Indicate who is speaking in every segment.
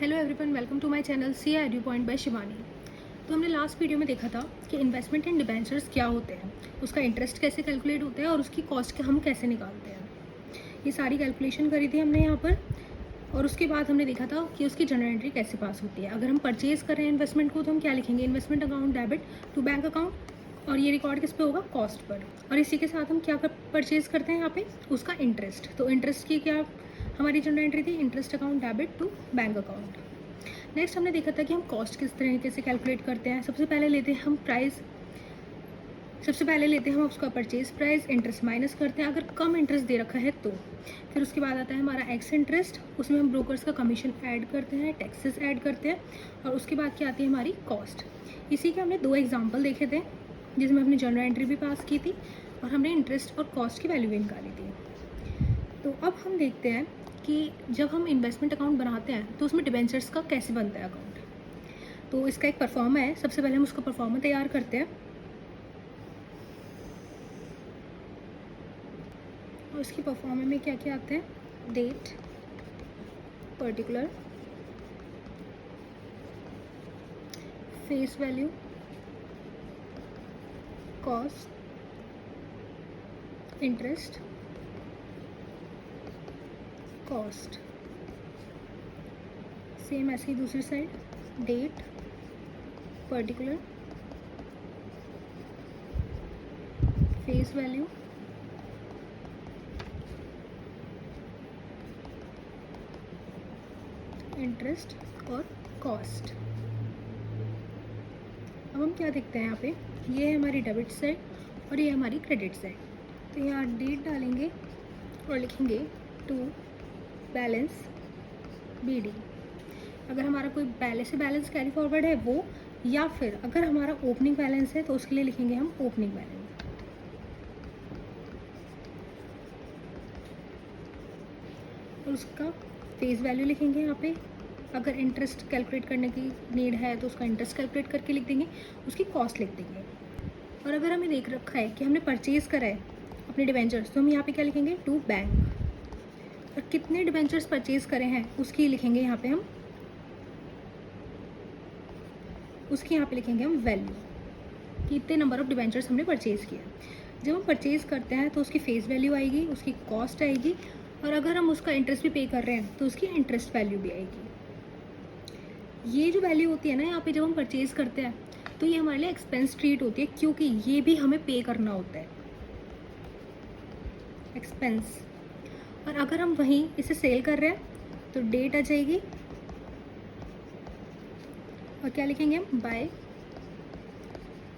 Speaker 1: Hello everyone, welcome to my channel CA edu point by Shivani. तो हमने last video में देखा था कि इन्वेस्टमेंट इन डिबेंचर्स क्या होते हैं, उसका इंटरेस्ट कैसे कैलकुलेट होता है और उसकी कॉस्ट हम कैसे निकालते हैं। ये सारी कैलकुलेशन करी थी हमने यहाँ पर। और उसके बाद हमने देखा था कि उसकी जर्नल एंट्री कैसे पास होती है। अगर हम परचेज कर रहे हैं इन्वेस्टमेंट को तो हम क्या लिखेंगे, investment account debit to bank account, और ये रिकॉर्ड किस पे होगा, कॉस्ट पर। और इसी के साथ हम क्या परचेज करते हैं यहाँ पे, उसका इंटरेस्ट। तो इंटरेस्ट की क्या हमारी जर्नल एंट्री थी, interest account debit to bank account. Next हमने देखा था कि हम कॉस्ट किस तरीके से कैलकुलेट करते हैं। सबसे पहले लेते हैं हम प्राइस, सबसे पहले लेते हैं हम उसका परचेज प्राइस, इंटरेस्ट माइनस करते हैं अगर कम इंटरेस्ट दे रखा है तो। फिर उसके बाद आता है हमारा एक्स इंटरेस्ट, उसमें हम ब्रोकर्स का कमीशन ऐड करते हैं, टैक्सेस ऐड करते हैं, और उसके बाद क्या आती है हमारी कॉस्ट। इसी के हमने 2 एग्जाम्पल देखे थे जिसमें हमने जर्नल एंट्री भी पास की थी और हमने इंटरेस्ट और कॉस्ट की वैल्यू भी निकाली थी। तो अब हम देखते हैं कि जब हम इन्वेस्टमेंट अकाउंट बनाते हैं तो उसमें डिबेंचर्स का कैसे बनता है अकाउंट। तो इसका एक परफॉर्मा है, सबसे पहले हम उसका परफॉर्मा तैयार करते हैं। और उसकी परफॉर्मा में क्या क्या आते हैं, date, particular, face value, cost, interest, cost. Same ऐसे ही दूसरी side, date, particular, face value, interest और कॉस्ट। अब हम क्या देखते हैं यहाँ पे, ये है हमारी डेबिट साइड और ये हमारी क्रेडिट साइड। तो यहाँ डेट डालेंगे और लिखेंगे टू बैलेंस BD। अगर हमारा कोई पहले से बैलेंस कैरी फॉरवर्ड है वो, या फिर अगर हमारा ओपनिंग बैलेंस है तो उसके लिए लिखेंगे हम ओपनिंग बैलेंस। और उसका फेस वैल्यू लिखेंगे यहाँ पे। अगर इंटरेस्ट कैलकुलेट करने की नीड है तो उसका इंटरेस्ट कैलकुलेट करके लिख देंगे, उसकी कॉस्ट लिख देंगे। और अगर हमें देख रखा है कि हमने परचेज़ करा है अपने डिबेंचर्स, तो हम यहाँ पे क्या लिखेंगे, टू बैंक। और कितने डिबेंचर्स परचेज़ करे हैं उसकी लिखेंगे यहाँ पे हम, उसकी यहाँ पे लिखेंगे हम वैल्यू, कि इतने नंबर ऑफ डिबेंचर्स हमने परचेज़ किया। जब हम परचेज़ करते हैं तो उसकी फेस वैल्यू आएगी, उसकी कॉस्ट आएगी, और अगर हम उसका इंटरेस्ट भी पे कर रहे हैं तो उसकी इंटरेस्ट वैल्यू भी आएगी। ये जो वैल्यू होती है ना यहाँ पे जब हम परचेज़ करते हैं, तो ये हमारे लिए एक्सपेंस ट्रीट होती है, क्योंकि ये भी हमें पे करना होता है, एक्सपेंस। और अगर हम वहीं इसे सेल कर रहे हैं तो डेट आ जाएगी, और क्या लिखेंगे हम, बाय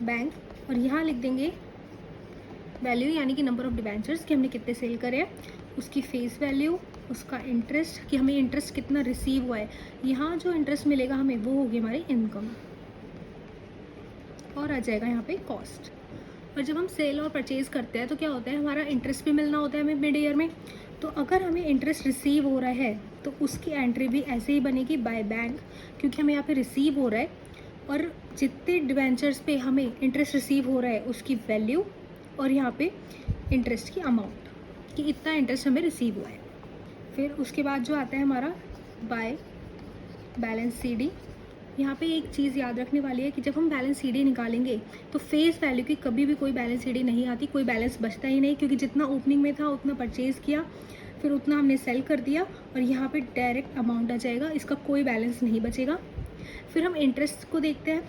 Speaker 1: बैंक, और यहाँ लिख देंगे वैल्यू, यानी कि नंबर ऑफ डिबेंचर्स कि हमने कितने सेल करे हैं, उसकी फेस वैल्यू, उसका इंटरेस्ट कि हमें इंटरेस्ट कितना रिसीव हुआ है। यहाँ जो इंटरेस्ट मिलेगा हमें वो होगी हमारी इनकम, और आ जाएगा यहाँ पे कॉस्ट। और जब हम सेल और परचेज़ करते हैं तो क्या होता है, हमारा इंटरेस्ट भी मिलना होता है हमें मिड ईयर में। तो अगर हमें इंटरेस्ट रिसीव हो रहा है तो उसकी एंट्री भी ऐसे ही बनेगी, बाय बैंक, क्योंकि हमें यहाँ पे रिसीव हो रहा है, और जितने डिबेंचर्स पे हमें इंटरेस्ट रिसीव हो रहा है उसकी वैल्यू, और यहाँ पे इंटरेस्ट की अमाउंट कि इतना इंटरेस्ट हमें रिसीव हुआ है। फिर उसके बाद जो आता है हमारा बाय बैलेंस CD। यहाँ पे एक चीज़ याद रखने वाली है कि जब हम बैलेंस CD निकालेंगे तो फेस वैल्यू की कभी भी कोई बैलेंस CD नहीं आती, कोई बैलेंस बचता ही नहीं, क्योंकि जितना ओपनिंग में था उतना परचेज़ किया, फिर उतना हमने सेल कर दिया, और यहाँ पे डायरेक्ट अमाउंट आ जाएगा, इसका कोई बैलेंस नहीं बचेगा। फिर हम इंटरेस्ट को देखते हैं,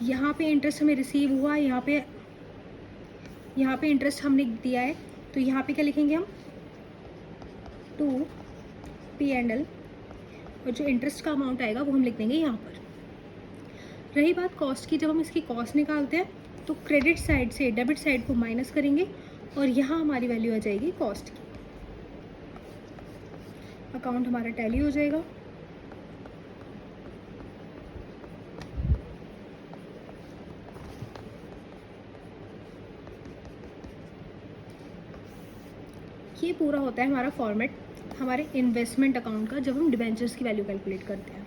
Speaker 1: यहाँ पे इंटरेस्ट हमें रिसीव हुआ, यहाँ पे इंटरेस्ट हमने दिया है, तो यहाँ पे क्या लिखेंगे हम, टू P&L, और जो इंटरेस्ट का अमाउंट आएगा वो हम लिख देंगे यहाँ पर। रही बात कॉस्ट की, जब हम इसकी कॉस्ट निकालते हैं तो क्रेडिट साइड से डेबिट साइड को माइनस करेंगे, और यहाँ हमारी वैल्यू आ जाएगी कॉस्ट की। अकाउंट हमारा टैली हो जाएगा। ये पूरा होता है हमारा फॉर्मेट हमारे इन्वेस्टमेंट अकाउंट का, जब हम डिबेंचर्स की वैल्यू कैलकुलेट करते हैं।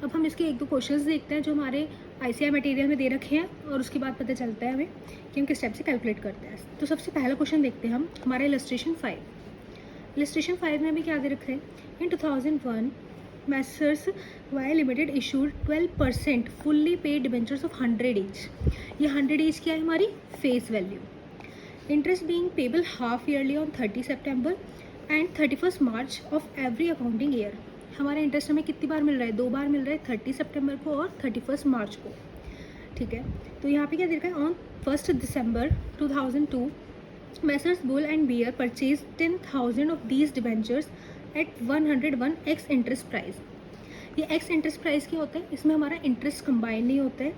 Speaker 1: अब हम इसके 1-2 क्वेश्चंस देखते हैं जो हमारे ICI मटेरियल में दे रखे हैं, और उसके बाद पता चलता है हमें कि हम किस स्टेप से कैलकुलेट करते हैं। तो सबसे पहला क्वेश्चन देखते हैं हम, हमारा इलस्ट्रेशन 5 में हमें क्या दे रखा है, in 2001 Messrs Y limited issued 12% fully paid debentures of 100 each. ये 100 ईच क्या है हमारी face value. Interest being payable half yearly on 30 सितंबर and 31 March of every accounting year. हमारा इंटरेस्ट हमें कितनी बार मिल रहा है, 2 बार मिल रहा है, 30 सितंबर को और 31 मार्च को। ठीक है, तो यहाँ पे क्या दे रखा है, ऑन 1 दिसंबर 2002 Messrs Bull and Bear purchase 10,000 of these debentures at 101 ex interest price. ये एक्स इंटरेस्ट प्राइस क्या होता है, इसमें हमारा इंटरेस्ट कंबाइन नहीं होता है।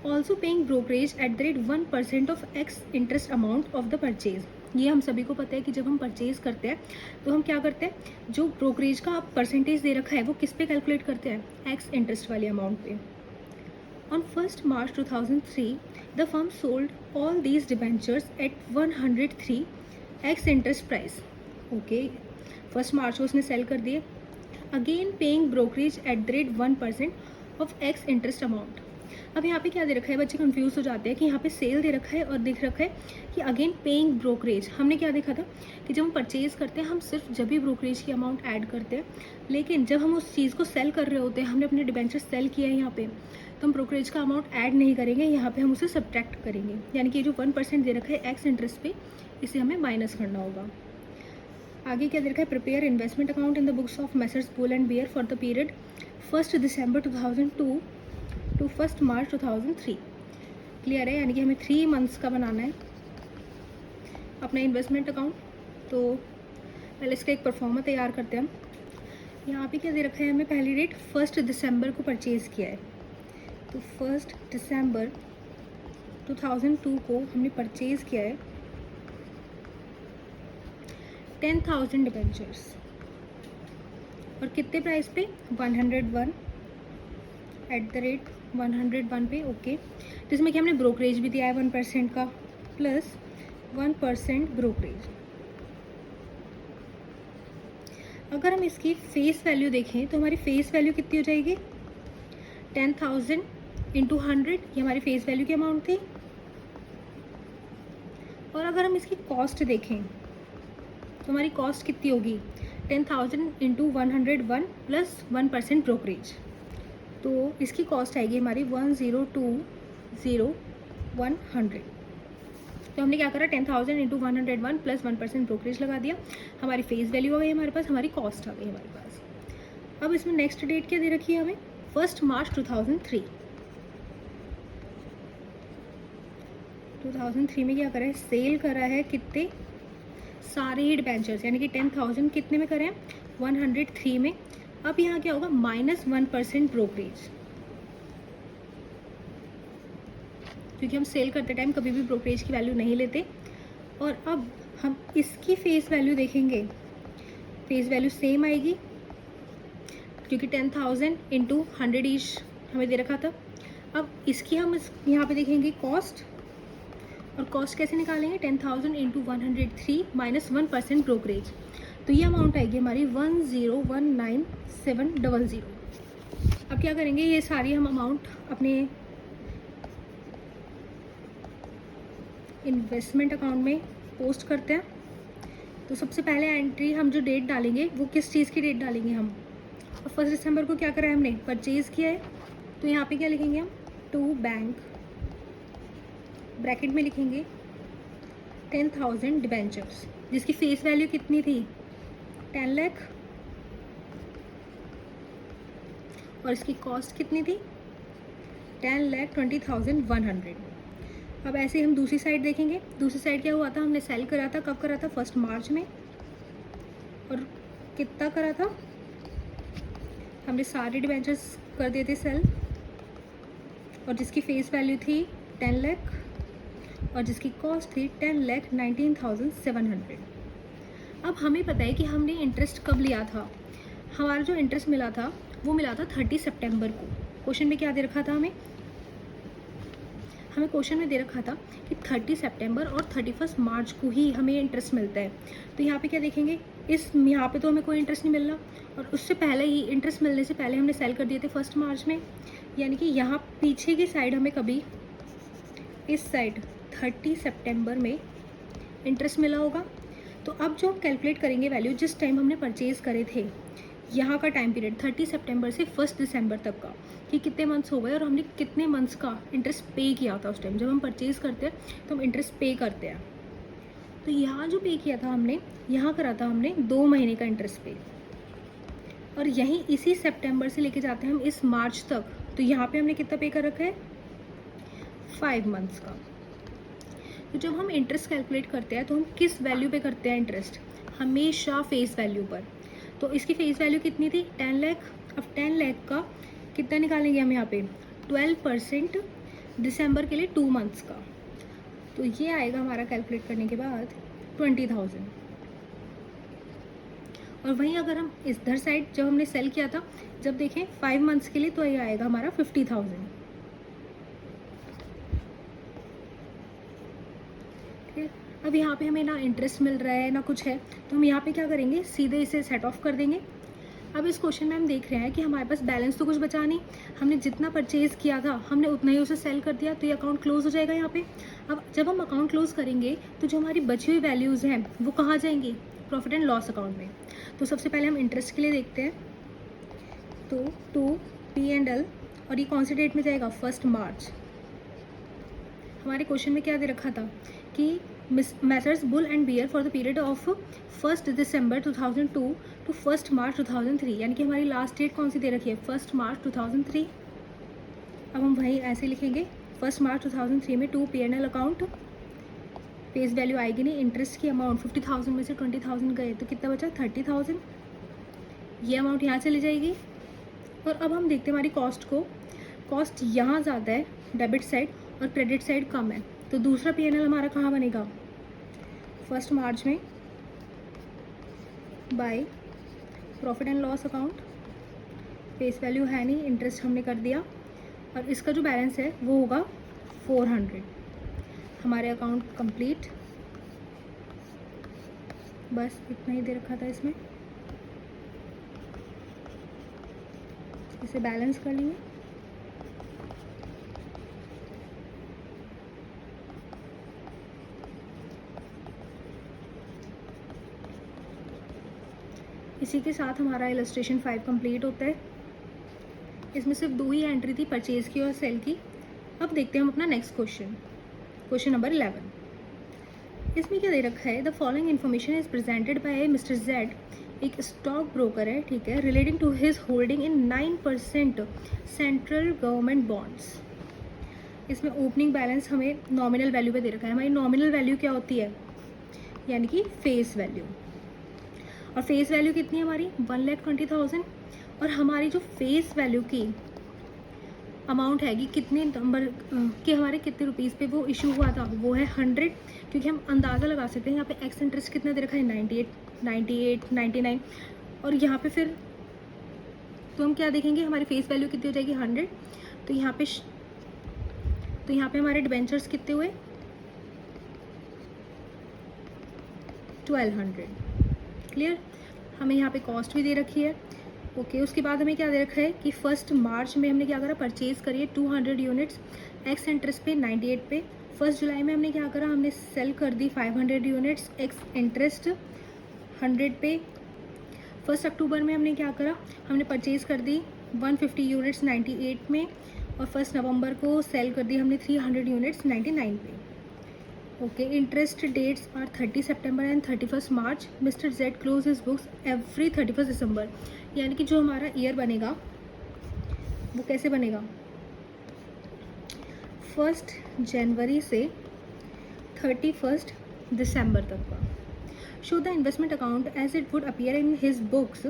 Speaker 1: Also paying brokerage eight the rate 1% of x interest amount of the purchase. ये हम सभी को पता है कि जब हम परचेज करते हैं तो हम क्या करते हैं, जो ब्रोकरेज का परसेंटेज दे रखा है वो किस पे कैलकुलेट करते हैं, एक्स इंटरेस्ट वाले अमाउंट पे। On 1st March 2003, the firm sold all these debentures at 103 x interest price. Okay, 1st March को उसने सेल कर दिए, again paying brokerage eight the rate 1% of x interest amount. अब यहाँ पे क्या दे रखा है, बच्चे कंफ्यूज हो जाते हैं कि यहाँ पे सेल दे रखा है और दिख रखा है कि अगेन पेइंग ब्रोकरेज। हमने क्या देखा था कि जब हम परचेज करते हैं हम सिर्फ जब भी ब्रोकरेज की अमाउंट ऐड करते हैं, लेकिन जब हम उस चीज़ को सेल कर रहे होते हैं, हमने अपने डिबेंचर सेल किया है यहाँ पे, तो हम ब्रोकरेज का अमाउंट ऐड नहीं करेंगे, यहाँ पे हम उसे सब्ट्रैक्ट करेंगे। यानी कि जो 1% दे रखा है एक्स इंटरेस्ट पे, इसे हमें माइनस करना होगा। आगे क्या दे रखा है, prepare investment account in the books of Messrs Bull and Bear for the period 1 दिसंबर 2002 टू 1 मार्च 2003। क्लियर है, यानी कि हमें 3 मंथ्स का बनाना है अपना इन्वेस्टमेंट अकाउंट। तो पहले इसका एक परफॉर्मा तैयार करते हैं हम। यहाँ पे क्या दे रखा है, हमें पहली डेट 1 दिसंबर को परचेज़ किया है, तो 1 दिसंबर 2002 को हमने परचेज़ किया है 10,000 डिबेंचर्स, और कितने प्राइस पे, 101 एट द रेट 101 पे। ओके, जिसमें कि हमने ब्रोकरेज भी दिया है 1% का, प्लस 1% ब्रोकरेज। अगर हम इसकी फेस वैल्यू देखें तो हमारी फेस वैल्यू कितनी हो जाएगी, 10,000 इंटू 100, ये हमारी फेस वैल्यू की अमाउंट थी। और अगर हम इसकी कॉस्ट देखें तो हमारी कॉस्ट कितनी होगी, 10,000 इंटू 101 प्लस 1% ब्रोकरेज। तो इसकी कॉस्ट आएगी हमारी 102,0,100। तो हमने क्या करा, 10,000 इंटू 101 प्लस 1% ब्रोकरेज लगा दिया, हमारी फेस वैल्यू आ गई हमारे पास, हमारी कॉस्ट आ गई हमारे पास। अब इसमें नेक्स्ट डेट क्या दे रखी है हमें, 1 मार्च 2003। 2003 में क्या करा है, सेल करा है कितने, सारे ही डिबेंचर्स, यानी कि 10,000 कितने में करें, 103 में। अब यहाँ क्या होगा, -1% ब्रोकरेज, क्योंकि हम सेल करते टाइम कभी भी ब्रोकरेज की वैल्यू नहीं लेते। और अब हम इसकी फेस वैल्यू देखेंगे, फेस वैल्यू सेम आएगी क्योंकि 10,000 इंटू 100 ईच हमें दे रखा था। अब इसकी हम यहाँ पे देखेंगे कॉस्ट, और कॉस्ट कैसे निकालेंगे, 10,000 इंटू 103 माइनस 1% ब्रोकरेज, तो ये अमाउंट आएगी हमारी 1019700। अब क्या करेंगे, ये सारी हम अमाउंट अपने इन्वेस्टमेंट अकाउंट में पोस्ट करते हैं। तो सबसे पहले एंट्री हम जो डेट डालेंगे वो किस चीज़ की डेट डालेंगे हम, और 1 दिसंबर को क्या करा है हमने, परचेज़ किया है, तो यहाँ पे क्या लिखेंगे हम, टू बैंक, ब्रैकेट में लिखेंगे 10,000 डिबेंचर्स, जिसकी फेस वैल्यू कितनी थी, 10 लाख, और इसकी कॉस्ट कितनी थी, 10,20,100। अब ऐसे हम दूसरी साइड देखेंगे, दूसरी साइड क्या हुआ था, हमने सेल करा था, कब करा था, 1 मार्च में, और कितना करा था, हमने सारे डिबेंचर्स कर दिए थे सेल, और जिसकी फेस वैल्यू थी 10 लाख और जिसकी कॉस्ट थी 10,19,700। अब हमें पता है कि हमने इंटरेस्ट कब लिया था, हमारा जो इंटरेस्ट मिला था वो मिला था 30 सितंबर को। क्वेश्चन में क्या दे रखा था हमें क्वेश्चन में दे रखा था कि 30 सितंबर और 31 मार्च को ही हमें इंटरेस्ट मिलता है। तो यहाँ पे क्या देखेंगे, यहाँ पे तो हमें कोई इंटरेस्ट नहीं मिल रहा, और उससे पहले ही इंटरेस्ट मिलने से पहले हमने सेल कर दिए थे 1 मार्च में, यानी कि यहाँ पीछे की साइड हमें कभी इस साइड 30 सितंबर में इंटरेस्ट मिला होगा। तो अब जो हम कैलकुलेट करेंगे वैल्यू, जिस टाइम हमने परचेज़ करे थे, यहाँ का टाइम पीरियड 30 सितंबर से 1 दिसंबर तक का, कि कितने मंथ्स हो गए और हमने कितने मंथ्स का इंटरेस्ट पे किया था। उस टाइम जब हम परचेज़ करते हैं तो हम इंटरेस्ट पे करते हैं। तो यहाँ जो पे किया था हमने, यहाँ करा था हमने 2 महीने का इंटरेस्ट पे, और यहीं इसी सितंबर से लेके जाते हैं हम इस मार्च तक, तो यहाँ पे हमने कितना पे कर रखा है, 5 मंथ्स का। तो जब हम इंटरेस्ट कैलकुलेट करते हैं तो हम किस वैल्यू पे करते हैं इंटरेस्ट, हमेशा फेस वैल्यू पर। तो इसकी फेस वैल्यू कितनी थी, 10 लाख। अब 10 लाख का कितना निकालेंगे हम यहाँ पे, 12% दिसंबर के लिए 2 मंथ्स का, तो ये आएगा हमारा कैलकुलेट करने के बाद 20,000। और वहीं अगर हम इधर साइड जब हमने सेल किया था, जब देखें 5 मंथ्स के लिए, तो ये आएगा हमारा 50,000। अब यहाँ पे हमें ना इंटरेस्ट मिल रहा है ना कुछ है, तो हम यहाँ पे क्या करेंगे, सीधे इसे सेट ऑफ कर देंगे। अब इस क्वेश्चन में हम देख रहे हैं कि हमारे पास बैलेंस तो कुछ बचा नहीं, हमने जितना परचेज़ किया था हमने उतना ही उसे सेल कर दिया, तो ये अकाउंट क्लोज हो जाएगा यहाँ पे। अब जब हम अकाउंट क्लोज करेंगे तो जो हमारी बची हुई वैल्यूज़ हैं वो कहाँ जाएंगी, प्रॉफिट एंड लॉस अकाउंट में। तो सबसे पहले हम इंटरेस्ट के लिए देखते हैं, तो टू P&L, और ये कौन सी डेट में जाएगा, 1 मार्च। हमारे क्वेश्चन में क्या दे रखा था कि Messrs Bull and Bear for the period of 1 दिसंबर 2002 टू 1 मार्च 2003, यानी कि हमारी लास्ट डेट कौन सी दे रखी है, 1 मार्च 2003। अब हम वहीं ऐसे लिखेंगे, 1 मार्च 2003 में 2 P&L अकाउंट, फेस वैल्यू आएगी नहीं, इंटरेस्ट की अमाउंट 50,000 में से 20,000 गए तो कितना बचा, 30,000। ये अमाउंट यहाँ चली जाएगी। और अब हम देखते हैं हमारी कॉस्ट को, कॉस्ट यहाँ ज़्यादा है डेबिट साइड और क्रेडिट साइड कम है, तो दूसरा P&L हमारा कहाँ बनेगा, 1 मार्च में by profit and loss account. Face value है नहीं, इंटरेस्ट हमने कर दिया, और इसका जो बैलेंस है वो होगा 400। हमारे अकाउंट कंप्लीट, बस इतना ही दे रखा था इसमें, इसे बैलेंस कर लेंगे। इसी के साथ हमारा इलस्ट्रेशन 5 कंप्लीट होता है। इसमें सिर्फ 2 ही एंट्री थी, परचेज़ की और सेल की। अब देखते हैं हम अपना नेक्स्ट क्वेश्चन, क्वेश्चन नंबर 11। इसमें क्या दे रखा है, the following information is presented by mister Z, एक स्टॉक ब्रोकर है, ठीक है, relating to his holding in 9% central government bonds. इसमें ओपनिंग बैलेंस हमें नॉमिनल वैल्यू पे दे रखा है। हमारी नॉमिनल वैल्यू क्या होती है, यानी कि फेस वैल्यू, और फेस वैल्यू कितनी है हमारी, 1,20,000। और हमारी जो फेस वैल्यू की अमाउंट है कि कितने नंबर के हमारे कितने रुपीज़ पे वो इशू हुआ था, वो है 100, क्योंकि हम अंदाज़ा लगा सकते हैं यहाँ पे एक्स इंटरेस्ट कितना दे रखा है, 98, 99, और यहाँ पे फिर तो हम क्या देखेंगे, हमारी फेस वैल्यू कितनी हो जाएगी, 100। तो यहाँ पे हमारे डिबेंचर्स कितने हुए, 1200। क्लियर, हमें यहाँ पे कॉस्ट भी दे रखी है। ओके, उसके बाद हमें क्या दे रखा है कि 1 मार्च में हमने क्या करा, परचेज़ करिए 200 यूनिट्स एक्स इंटरेस्ट पे 98 पे। 1 जुलाई में हमने क्या करा, हमने सेल कर दी 500 यूनिट्स एक्स इंटरेस्ट 100 पे। 1 अक्टूबर में हमने क्या करा, हमने परचेज़ कर दी 150 यूनिट्स 98 में, और 1 नवंबर को सेल कर दी हमने 300 यूनिट्स 99 पे। ओके, इंटरेस्ट डेट्स आर 30 सितंबर and 31 March. Mister Z close his books every 31 दिसंबर, यानी कि जो हमारा ईयर बनेगा वो कैसे बनेगा, 1 जनवरी से 31 दिसंबर तक का। Show the investment account as it would appear in his books.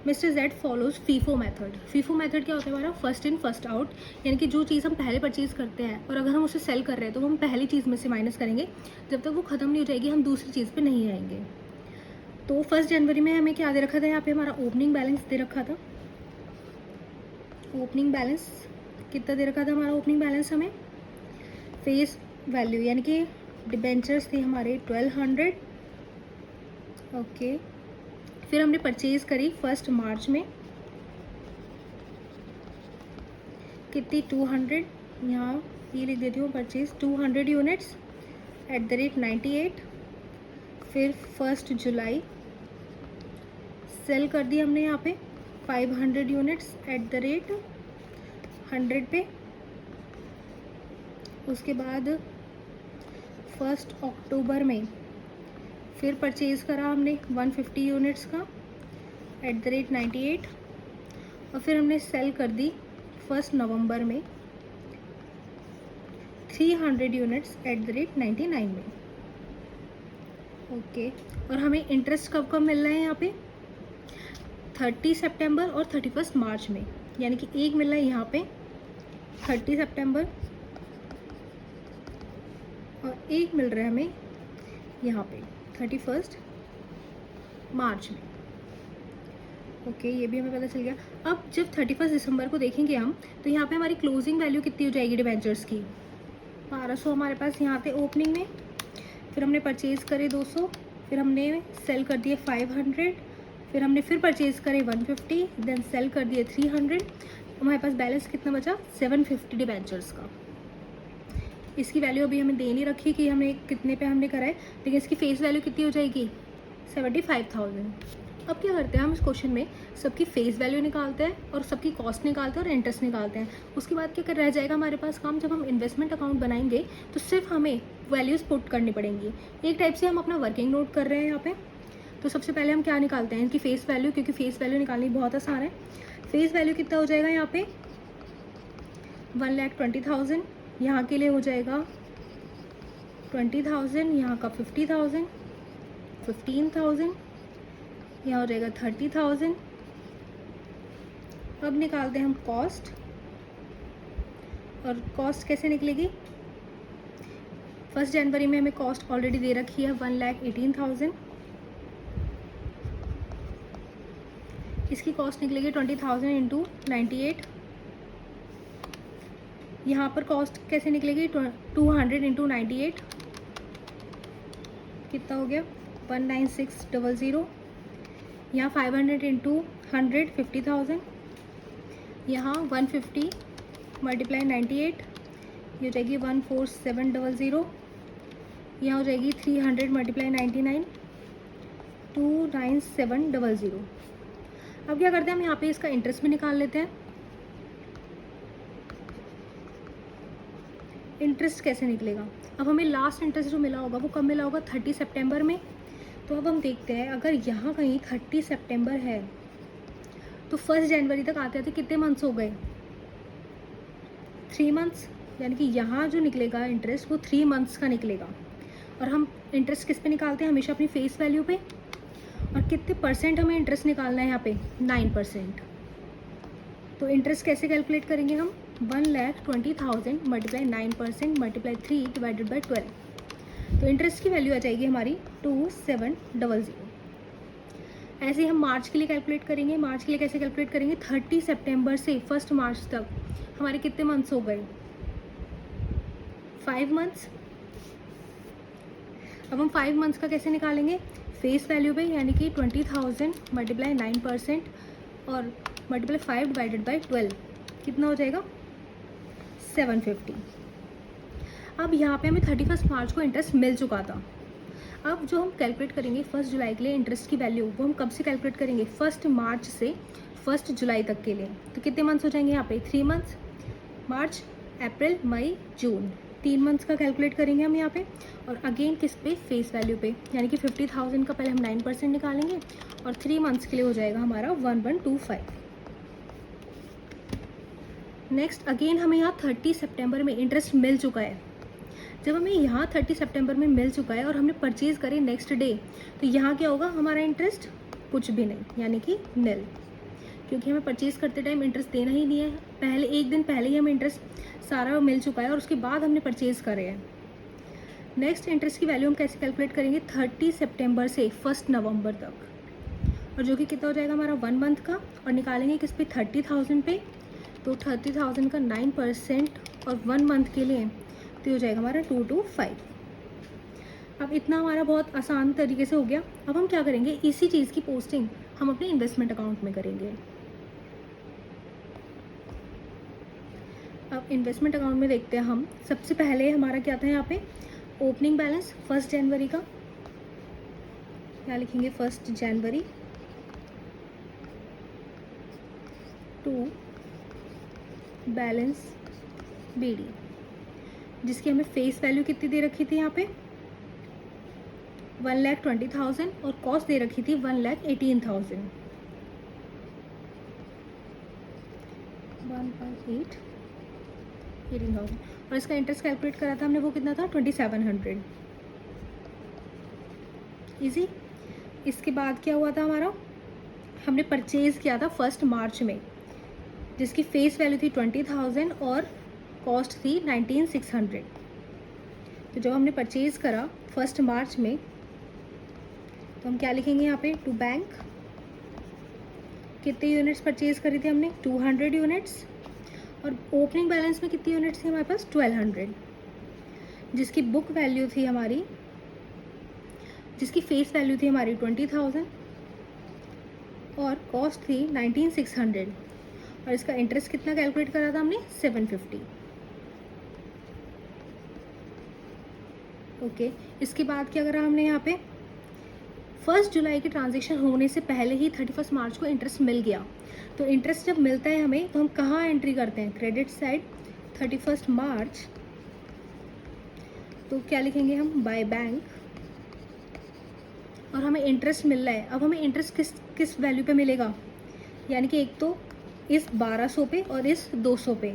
Speaker 1: Mister Z follows FIFO method. FIFO method क्या होता है हमारा, फर्स्ट इन फर्स्ट आउट, यानी कि जो चीज़ हम पहले परचेज़ करते हैं और अगर हम उसे सेल कर रहे हैं तो हम पहली चीज़ में से माइनस करेंगे, जब तक वो ख़त्म नहीं हो जाएगी हम दूसरी चीज़ पे नहीं आएंगे। तो 1 जनवरी में हमें क्या दे रखा था, यहाँ पे हमारा ओपनिंग बैलेंस दे रखा था। ओपनिंग बैलेंस कितना दे रखा था हमारा, ओपनिंग बैलेंस हमें फेस वैल्यू, यानी कि डिबेंचर्स थे हमारे 1200। ओके, फिर हमने परचेज़ करी 1 मार्च में कितनी, 200, यहाँ ये लिख देती हूँ, परचेज़ 200 यूनिट्स @ 98। फिर 1 जुलाई सेल कर दी हमने यहाँ पे 500 यूनिट्स एट द रेट 100 पे। उसके बाद 1 अक्टूबर में फिर परचेज़ करा हमने 150 यूनिट्स का एट द रेट 98, और फिर हमने सेल कर दी 1 नवंबर में 300 यूनिट्स एट द रेट 99 में। ओके, और हमें इंटरेस्ट कब कब मिल रहा है यहाँ पे 30 सितंबर और 31 मार्च में, यानी कि एक मिल रहा है यहाँ पे 30 सितंबर और एक मिल रहा है हमें यहाँ पे 31 मार्च में। ओके, ये भी हमें पता चल गया। अब जब 31 दिसंबर को देखेंगे हम, तो यहाँ पे हमारी क्लोजिंग वैल्यू कितनी हो जाएगी डिबेंचर्स की 1200 हमारे पास यहाँ पे ओपनिंग में, फिर हमने परचेज़ करे 200, फिर हमने सेल कर दिए 500, फिर हमने फिर परचेज़ करे 150, देन सेल कर दिए 300। हमारे पास बैलेंस कितना बचा 750 डिबेंचर्स का। इसकी वैल्यू अभी हमें दे नहीं रखी कि हमें कितने पे हमने करा है, लेकिन इसकी फेस वैल्यू कितनी हो जाएगी 75,000। अब क्या करते हैं हम इस क्वेश्चन में सबकी फेस वैल्यू निकालते हैं और सबकी कॉस्ट निकालते हैं और इंटरेस्ट निकालते हैं। उसके बाद क्या कर रह जाएगा हमारे पास काम, जब हम इन्वेस्टमेंट अकाउंट बनाएंगे तो सिर्फ हमें वैल्यूज़ पुट करनी पड़ेंगी। एक टाइप से हम अपना वर्किंग नोट कर रहे हैं यहाँ पे। तो सबसे पहले हम क्या निकालते हैं इनकी फेस वैल्यू, क्योंकि फेस वैल्यू निकालनी बहुत आसान है। फेस वैल्यू कितना हो जाएगा यहाँ पे 1,20,000, यहाँ के लिए हो जाएगा 20,000, यहाँ का 50,000, 15,000, यहाँ हो जाएगा 30,000। अब निकालते हैं हम कॉस्ट, और कॉस्ट कैसे निकलेगी 1 जनवरी में हमें कॉस्ट ऑलरेडी दे रखी है 1,18,000। इसकी कॉस्ट निकलेगी 20,000 इंटू 98। यहाँ पर कॉस्ट कैसे निकलेगी 200 इंटू 98, कितना हो गया 19600। यहाँ 500 इंटू 100 50,000, यहाँ 150 मल्टीप्लाई 98, ये हो जाएगी 14700। यहाँ हो जाएगी 300 मल्टीप्लाई 99 29700। अब क्या करते हैं हम यहाँ पे इसका इंटरेस्ट भी निकाल लेते हैं। इंटरेस्ट कैसे निकलेगा, अब हमें लास्ट इंटरेस्ट जो मिला होगा वो कब मिला होगा 30 सितंबर में। तो अब हम देखते हैं अगर यहाँ कहीं 30 सितंबर है तो 1 जनवरी तक आते आते कितने मंथ्स हो गए 3 मंथ्स, यानी कि यहाँ जो निकलेगा इंटरेस्ट वो 3 मंथ्स का निकलेगा। और हम इंटरेस्ट किस पे निकालते हैं हमेशा अपनी फेस वैल्यू पे, और कितने परसेंट हमें इंटरेस्ट निकालना है यहाँ पे 9%। तो इंटरेस्ट कैसे कैलकुलेट करेंगे हम 1,20,000 मल्टीप्लाई 9% मल्टीप्लाई 3 डिवाइडेड बाई 12। तो इंटरेस्ट की वैल्यू आ जाएगी हमारी 2700। ऐसे ही हम मार्च के लिए कैलकुलेट करेंगे। मार्च के लिए कैसे कैलकुलेट करेंगे 30 सितंबर से 1 मार्च तक हमारे कितने मंथ्स हो गए 5 मंथ्स। अब हम 5 मंथ्स का कैसे निकालेंगे फेस वैल्यू पे, यानी कि 20,000 मल्टीप्लाई 9% और मल्टीप्लाई 5 डिवाइडेड बाई 12, कितना हो जाएगा 750। अब यहाँ पे हमें 31 मार्च को इंटरेस्ट मिल चुका था। अब जो हम कैलकुलेट करेंगे 1 जुलाई के लिए इंटरेस्ट की वैल्यू, वो हम कब से कैलकुलेट करेंगे 1 मार्च से 1 जुलाई तक के लिए। तो कितने मंथ्स हो जाएंगे यहाँ पे 3 मंथ्स, मार्च अप्रैल मई जून, 3 मंथ्स का कैलकुलेट करेंगे हम यहाँ पे। और अगेन किस पे फेस वैल्यू पे, यानी कि 50,000 का पहले हम 9% निकालेंगे और 3 मंथ्स के लिए हो जाएगा हमारा 1125। नेक्स्ट अगेन हमें यहाँ 30 सितंबर में इंटरेस्ट मिल चुका है। जब हमें यहाँ 30 सितंबर में मिल चुका है और हमने परचेज़ करे नेक्स्ट डे, तो यहाँ क्या होगा हमारा इंटरेस्ट कुछ भी नहीं, यानी कि निल, क्योंकि हमें परचेज़ करते टाइम इंटरेस्ट देना ही नहीं है। पहले एक दिन पहले ही हमें इंटरेस्ट सारा मिल चुका है और उसके बाद हमने परचेज़ करे हैं। नेक्स्ट इंटरेस्ट की वैल्यू हम कैसे कैलकुलेट करेंगे 30 सितंबर से 1 नवंबर तक, और जो कि कितना हो जाएगा हमारा 1 मंथ का, और निकालेंगे किस पे 30,000 पे। तो 30,000 का 9% और 1 मंथ के लिए तो हो जाएगा हमारा 225। अब इतना हमारा बहुत आसान तरीके से हो गया। अब हम क्या करेंगे इसी चीज़ की पोस्टिंग हम अपने इन्वेस्टमेंट अकाउंट में करेंगे। अब इन्वेस्टमेंट अकाउंट में देखते हैं हम, सबसे पहले हमारा क्या था यहाँ पे ओपनिंग बैलेंस 1 जनवरी का, क्या लिखेंगे 1 जनवरी। टू बैलेंस BD, जिसकी हमें फेस वैल्यू कितनी दे रखी थी यहाँ पे 1,20,000 और कॉस्ट दे रखी थी 1,18,000। 1.8 और इसका इंटरेस्ट कैलकुलेट करा था हमने, वो कितना था 2,700। इजी। इसके बाद क्या हुआ था हमारा, हमने परचेज़ किया था 1 मार्च में, जिसकी फेस वैल्यू थी 20,000 और कॉस्ट थी 19,600। तो जब हमने परचेज़ करा 1 मार्च में, तो हम क्या लिखेंगे यहाँ पे, टू बैंक कितने यूनिट्स परचेज़ करी थी हमने, 200 यूनिट्स, और ओपनिंग बैलेंस में कितनी यूनिट्स थी हमारे पास 1200, जिसकी बुक वैल्यू थी हमारी, जिसकी फेस वैल्यू थी हमारी 20,000 और कॉस्ट थी 19,600, और इसका इंटरेस्ट कितना कैलकुलेट करा था हमने 750। ओके। इसके बाद क्या करा हमने यहाँ पे, 1 जुलाई की ट्रांजेक्शन होने से पहले ही 31 मार्च को इंटरेस्ट मिल गया। तो इंटरेस्ट जब मिलता है हमें, तो हम कहाँ एंट्री करते हैं, क्रेडिट साइड 31 मार्च। तो क्या लिखेंगे हम, बाय बैंक, और हमें इंटरेस्ट मिल रहा है। अब हमें इंटरेस्ट किस वैल्यू पे मिलेगा, यानी कि एक तो इस 1200 पे और इस 200 पे।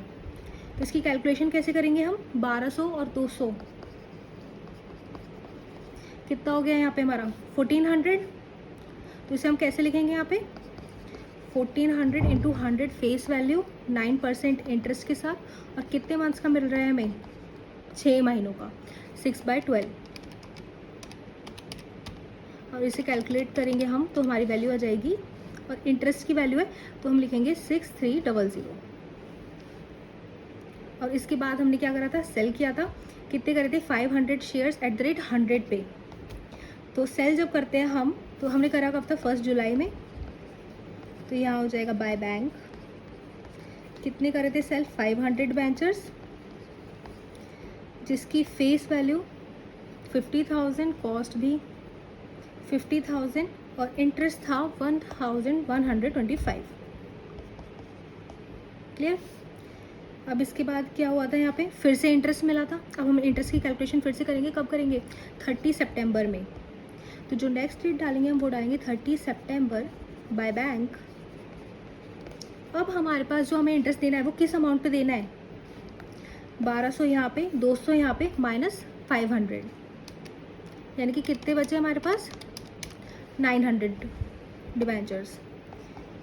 Speaker 1: तो इसकी कैलकुलेशन कैसे करेंगे हम, 1200 और 200 कितना हो गया यहाँ पे हमारा 1400। तो इसे हम कैसे लिखेंगे यहाँ पे, 1400 इंटू 100 फेस वैल्यू 9% इंटरेस्ट के साथ, और कितने मंथ्स का मिल रहा है हमें, 6 महीनों का, 6/12। और इसे कैलकुलेट करेंगे हम, तो हमारी वैल्यू आ जाएगी, और इंटरेस्ट की वैल्यू है तो हम लिखेंगे 6300। और इसके बाद हमने क्या करा था, सेल किया था, कितने करे थे 500 शेयर्स @100 पे। तो सेल जब करते हैं हम, तो हमने करा कब था 1 जुलाई में, तो यहाँ हो जाएगा बाय बैंक, कितने करे थे सेल 500 बेंचर्स, जिसकी फेस वैल्यू 50,000, कॉस्ट भी 50,000 और इंटरेस्ट था 1,125। क्लियर। अब इसके बाद क्या हुआ था, यहाँ पे फिर से इंटरेस्ट मिला था। अब हम इंटरेस्ट की कैलकुलेशन फिर से करेंगे, कब करेंगे 30 सितंबर में। तो जो नेक्स्ट डेट डालेंगे हम, वो डालेंगे 30 सितंबर बाय बैंक। अब हमारे पास जो हमें इंटरेस्ट देना है वो किस अमाउंट पे देना है, 1200 यहाँ पे, 200 यहाँ पे, माइनस 500, यानी कि कितने बचे हमारे पास 900 डिबेंचर्स।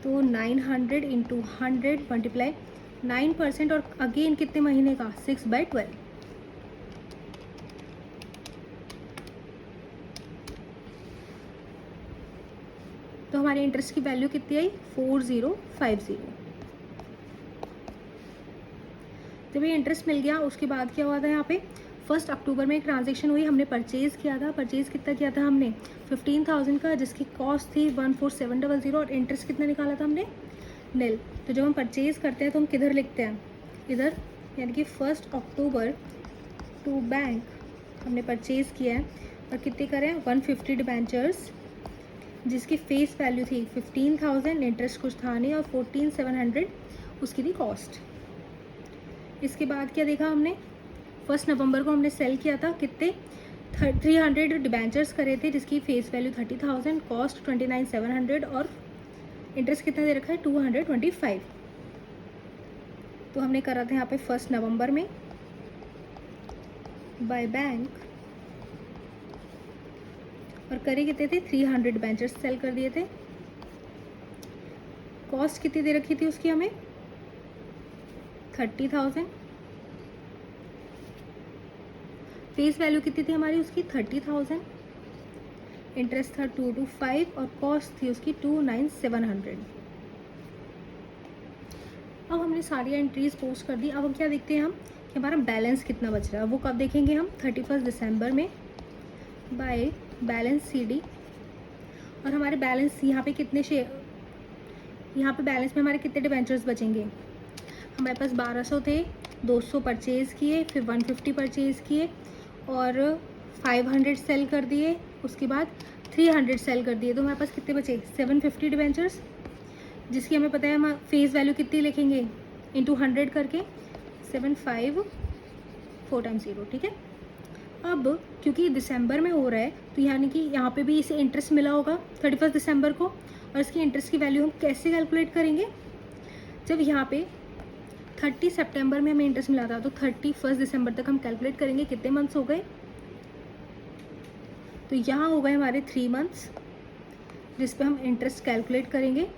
Speaker 1: तो 900 इंटू 100 मल्टीप्लाई 9%, और अगेन कितने महीने का 6/12। तो हमारे इंटरेस्ट की वैल्यू कितनी आई 4050। जब ये इंटरेस्ट मिल गया, उसके बाद क्या हुआ था यहाँ पे 1 अक्टूबर में एक ट्रांजेक्शन हुई, हमने परचेज़ किया था। परचेज़ कितना किया था हमने 15,000 का, जिसकी कॉस्ट थी 14700, और इंटरेस्ट कितना निकाला था हमने निल। तो जब हम परचेज़ करते हैं तो हम किधर लिखते हैं, इधर, यानी कि 1 अक्टूबर टू बैंक हमने परचेज़ किया है, और कितने करें 150 डिबेंचर्स, जिसकी फेस वैल्यू थी 15,000, इंटरेस्ट कुछ था नहीं, और 14,700 उसकी थी कॉस्ट। इसके बाद क्या देखा हमने, 1 नवंबर को हमने सेल किया था, कितने 300 डिबेंचर्स करे थे, जिसकी फेस वैल्यू 30,000, कॉस्ट 29,700, और इंटरेस्ट कितना दे रखा है 225। तो हमने करा था यहाँ पे 1 नवंबर में बाय बैंक, और करे कितने थे 300 डिबेंचर्स सेल कर दिए थे। कॉस्ट कितनी दे रखी थी उसकी हमें 30,000, फेस वैल्यू कितनी थी हमारी उसकी 30,000, इंटरेस्ट था 225, और कॉस्ट थी उसकी 29,700। अब हमने सारी एंट्रीज पोस्ट कर दी। अब हम क्या देखते हैं हम कि हमारा बैलेंस कितना बच रहा है, वो कब देखेंगे हम 31 दिसंबर में बाय बैलेंस CD। और हमारे बैलेंस यहाँ पे कितने शेयर, यहाँ पे बैलेंस में हमारे कितने डिबेंचर्स बचेंगे, हमारे पास 1200 थे, 200 परचेज़ किए, फिर 150 परचेज़ किए, और 500 सेल कर दिए, उसके बाद 300 सेल कर दिए। तो हमारे पास कितने बचे 750 डिबेंचर्स। जिसकी हमें पता है हम फेस वैल्यू कितनी लिखेंगे, इंटू 100 करके 75 4 टाइम्स 0, ठीक है। अब क्योंकि दिसंबर में हो रहा है तो यानी कि यहाँ पे भी इसे इंटरेस्ट मिला होगा 31 दिसंबर को, और इसकी इंटरेस्ट की वैल्यू हम कैसे कैलकुलेट करेंगे, जब यहाँ पे 30 सितंबर में हमें इंटरेस्ट मिला था तो 31 दिसंबर तक हम कैलकुलेट करेंगे कितने मंथ्स हो गए, तो यहाँ हो गए हमारे 3 मंथ्स जिस पे हम इंटरेस्ट कैलकुलेट करेंगे